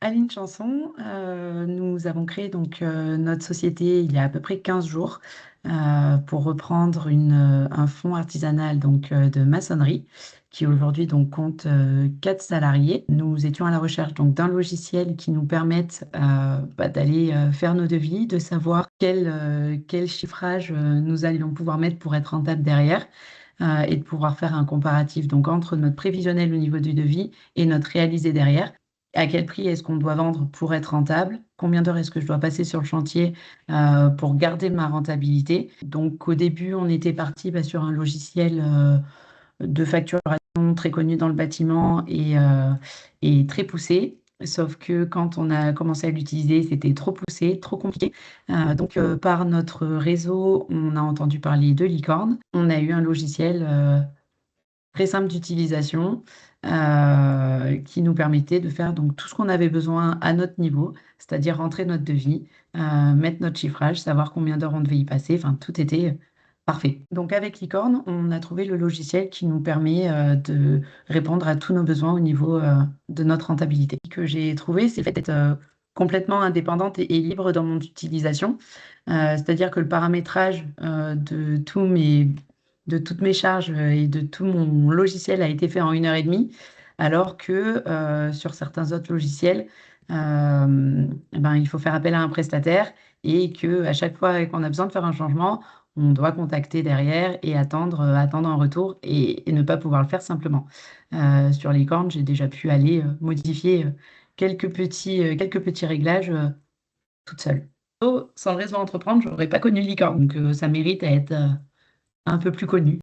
Aline Chanson, nous avons créé notre société il y a à peu près 15 jours pour reprendre un fonds artisanal de maçonnerie qui aujourd'hui compte 4 salariés. Nous étions à la recherche d'un logiciel qui nous permette d'aller faire nos devis, de savoir quel chiffrage nous allions pouvoir mettre pour être rentable derrière. Et de pouvoir faire un comparatif entre notre prévisionnel au niveau du devis et notre réalisé derrière. À quel prix est-ce qu'on doit vendre pour être rentable? Combien d'heures est-ce que je dois passer sur le chantier pour garder ma rentabilité? Donc au début, on était parti sur un logiciel de facturation très connu dans le bâtiment et très poussé. Sauf que quand on a commencé à l'utiliser, c'était trop poussé, trop compliqué. Par notre réseau, on a entendu parler de Licorne. On a eu un logiciel très simple d'utilisation qui nous permettait de faire tout ce qu'on avait besoin à notre niveau, c'est-à-dire rentrer notre devis, mettre notre chiffrage, savoir combien d'heures on devait y passer, enfin tout était parfait. Donc avec Licorne, on a trouvé le logiciel qui nous permet de répondre à tous nos besoins au niveau de notre rentabilité. Ce que j'ai trouvé, c'est le fait d'être complètement indépendante et libre dans mon utilisation. C'est-à-dire que le paramétrage de toutes mes charges et de tout mon logiciel a été fait en 1 heure et demie, alors que sur certains autres logiciels, il faut faire appel à un prestataire et que à chaque fois qu'on a besoin de faire un changement, on doit contacter derrière et attendre un retour et ne pas pouvoir le faire simplement. Sur les cornes, j'ai déjà pu aller modifier quelques petits réglages toute seule. Sans le réseau entreprendre, j'aurais pas connu Licorne, donc ça mérite à être un peu plus connu.